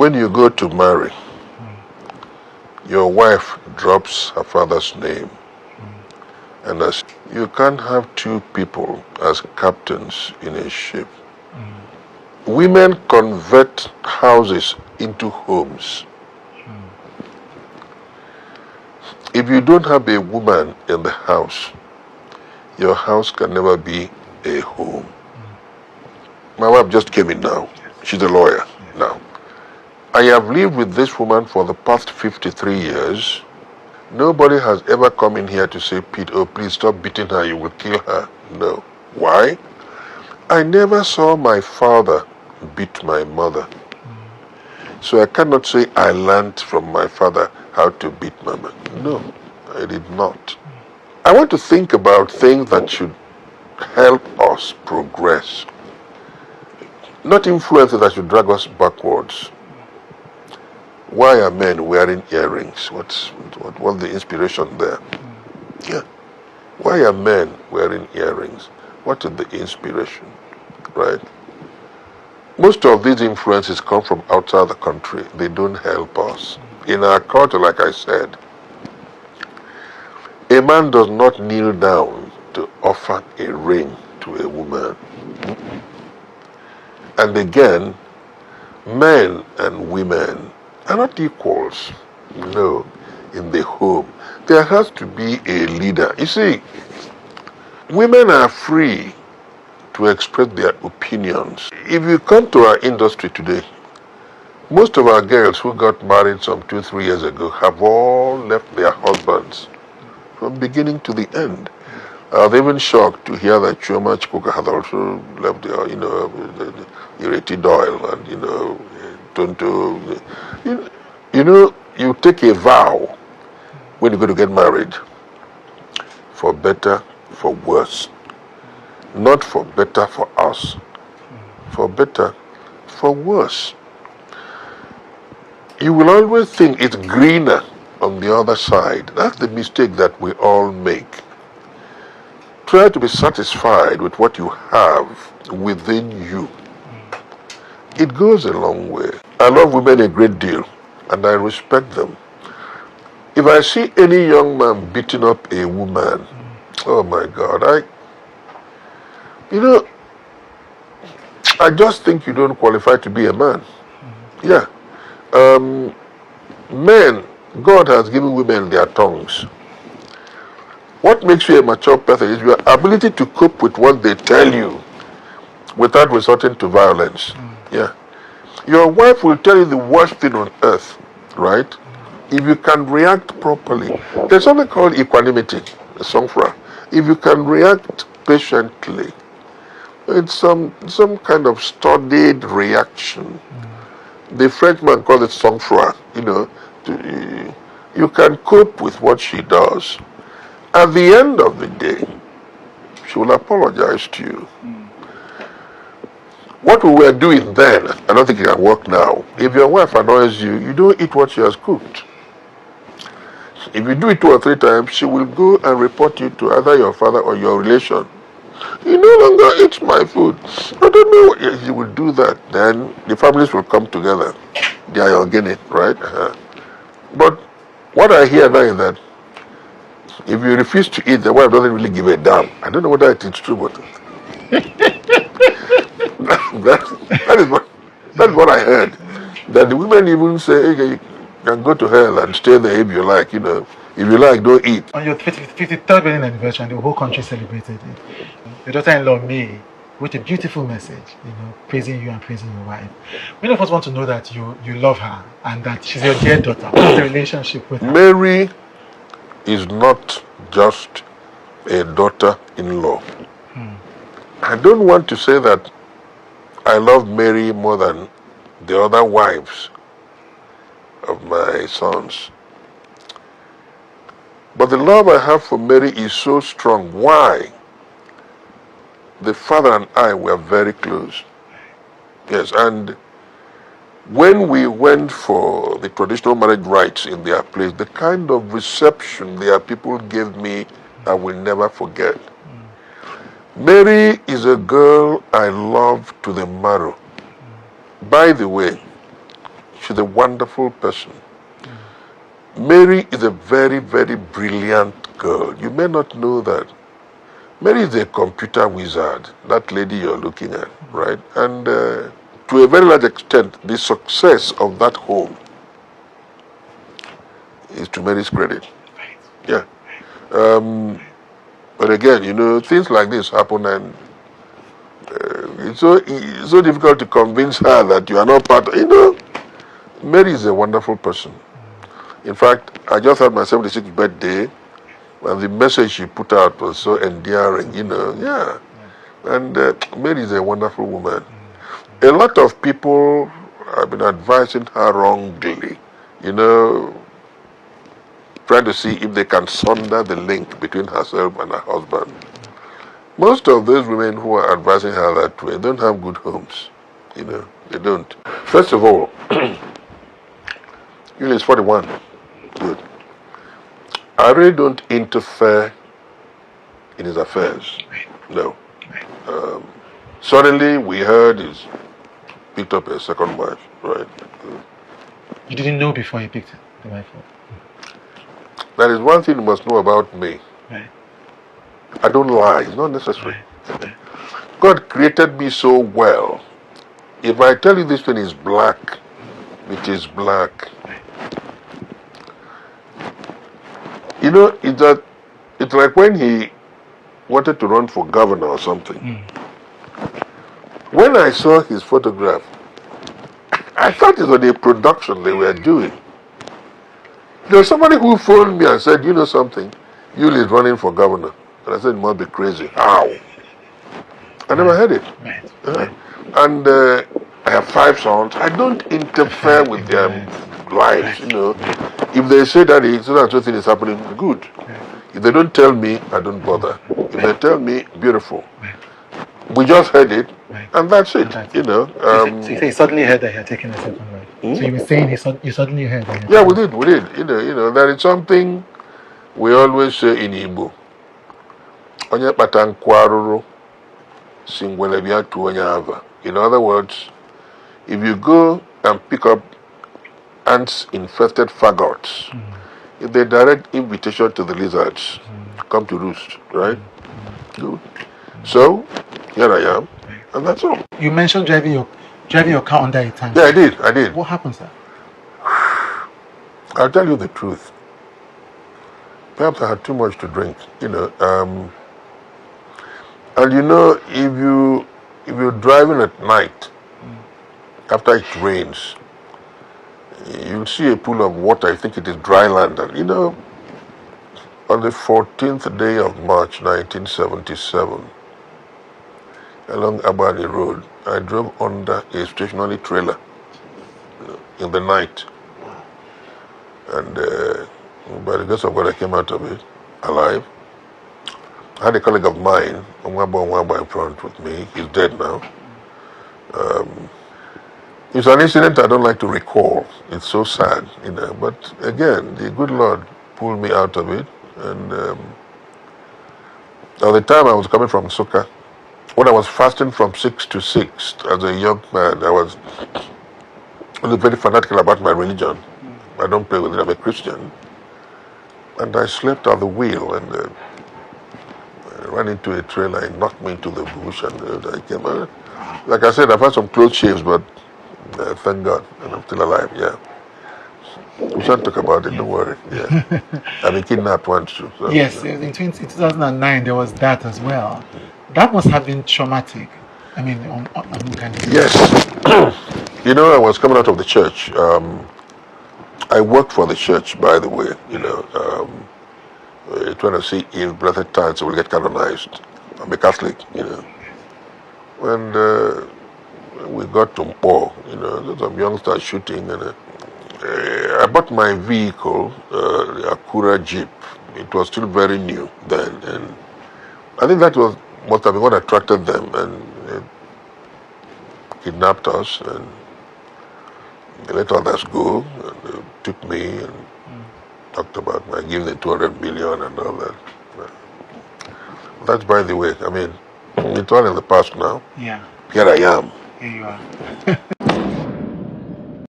When you go to marry, your wife drops her father's name. And as you can't have two people as captains in a ship. Women convert houses into homes. If you don't have a woman in the house, your house can never be a home. My wife just came in now. She's a lawyer now. I have lived with this woman for the past 53 years. Nobody has ever come in here to say, Pete, oh, please stop beating her, you will kill her. No. Why? I never saw my father beat my mother. So I cannot say I learned from my father how to beat my mother. No, I did not. I want to think about things that should help us progress, not influences that should drag us backwards. Why are men wearing earrings? What's the inspiration there? Yeah. Why are men wearing earrings? What is the inspiration? Right? Most of these influences come from outside the country. They don't help us. In our culture, like I said, a man does not kneel down to offer a ring to a woman. And again, men and women are not equals. No, in the home. There has to be a leader. You see, women are free to express their opinions. If you come to our industry today, most of our girls who got married some 2-3 years ago have all left their husbands from beginning to the end. They're even shocked to hear that Chioma Chukwuka has also left their, Ireti Doyle and, Tonto. You take a vow when you're going to get married, for better, for worse. Not for better for us, for better, for worse. You will always think it's greener on the other side. That's the mistake that we all make. Try to be satisfied with what you have within you. It goes a long way. I love women a great deal, and I respect them. If I see any young man beating up a woman, oh my God, I just think you don't qualify to be a man. Yeah. Men, God has given women their tongues. What makes you a mature person is your ability to cope with what they tell you without resorting to violence. Yeah. Your wife will tell you the worst thing on earth, right? If you can react properly. There's something called equanimity, a song for her. If you can react patiently, it's some kind of studied reaction. The Frenchman calls it sang-froid. You can cope with what she does. At the end of the day, she will apologize to you. What we were doing then, I don't think it can work now. If your wife annoys you, you don't eat what she has cooked. If you do it 2 or 3 times, she will go and report you to either your father or your relation. You no longer eat my food. I don't know what you will do that. Then the families will come together. They are organic, right? But what I hear now is that if you refuse to eat, the wife doesn't really give a damn. I don't know whether it is true, but that's what I heard. That the women even say, hey, you can go to hell and stay there if you like, If you like, don't eat. On your 53rd wedding anniversary, the whole country celebrated it. Your daughter-in-law, May, wrote a beautiful message, praising you and praising your wife. Many of us want to know that you love her and that she's your dear daughter. What's the relationship with her? Mary is not just a daughter-in-law. I don't want to say that I love Mary more than the other wives of my sons. But the love I have for Mary is so strong. Why? The father and I were very close. Yes, and when we went for the traditional marriage rites in their place, the kind of reception their people gave me, I will never forget. Mary is a girl I love to the marrow. By the way, she's a wonderful person. Mary is a very, very brilliant girl. You may not know that. Mary is a computer wizard, that lady you're looking at, right? And to a very large extent, the success of that home is to Mary's credit. Yeah. But again, you know, things like this happen, and it's so difficult to convince her that you are not part of, you know. Mary is a wonderful person. In fact, I just had my 76th birthday, and the message she put out was so endearing, you know. Yeah. And Mary is a wonderful woman. A lot of people have been advising her wrongly, you know, trying to see if they can sunder the link between herself and her husband. Most of those women who are advising her that way don't have good homes, you know. They don't. First of all, Yuli is 41. Good. I really don't interfere in his affairs. No. Suddenly we heard he's picked up a second wife, right? You didn't know before you picked the wife up? That is one thing you must know about me. Right. I don't lie. It's not necessary. Right. God created me so well. If I tell you this thing is black, it is black. You know, it's like when he wanted to run for governor or something. When I saw his photograph, I thought it was a production they were doing. There was somebody who phoned me and said, you know something, Yuli is running for governor. And I said, it must be crazy. How? I never heard it. Right. And I have 5 sons. I don't interfere with their lives, you know. If they say that so thing is happening, good. If they don't tell me, I don't bother. If they tell me, beautiful. We just heard it, and that's it, you know. So you say you suddenly heard that he had taken a second wife. So you were saying you suddenly heard that. Yeah, we did. You know, there is something we always say in Igbo. Onye kpata nkwu arụrụ si ngwele bịa tụọ onye ava. In other words, if you go and pick up ants-infested faggots, it's a direct invitation to the lizards to come to roost, right? Good. So, here I am, and that's all. You mentioned driving your car under a tank. Yeah, I did. What happened, sir? I'll tell you the truth. Perhaps I had too much to drink, you know. And you know, if you're driving at night, after it rains, you'll see a pool of water. I think it is dry land. And you know, on the 14th day of March 1977, along Abadi Road, I drove under a stationary trailer in the night. And by the grace of God, I came out of it alive. I had a colleague of mine, Nwaba in front with me. He's dead now. It's an incident I don't like to recall. It's so sad, you know. But again, the good Lord pulled me out of it. And at the time I was coming from Sukkah, when I was fasting from 6 to 6 as a young man, I was very fanatical about my religion. I don't play with it. I'm a Christian. And I slept at the wheel, and I ran into a trailer and knocked me into the bush, and I came out. Like I said, I've had some close shaves, but thank God, and I'm still alive, yeah. We shan't talk about it, don't worry, yeah. I've been kidnapped once too. So, yes, in 2009 there was that as well. That must have been traumatic. I mean, yes. You know, I was coming out of the church. I worked for the church, by the way, you know, trying to see if Blessed Tides will get canonized. I'm a Catholic, you know. And we got to Mpo, you know, some youngsters shooting, and I bought my vehicle, the Acura Jeep. It was still very new then, and I think that must have been what attracted them, and they kidnapped us, and they let others go, and they took me and talked about my giving the 200 million and all that. That's by the way. I mean, it's all in the past now. Yeah. Here I am. Here you are.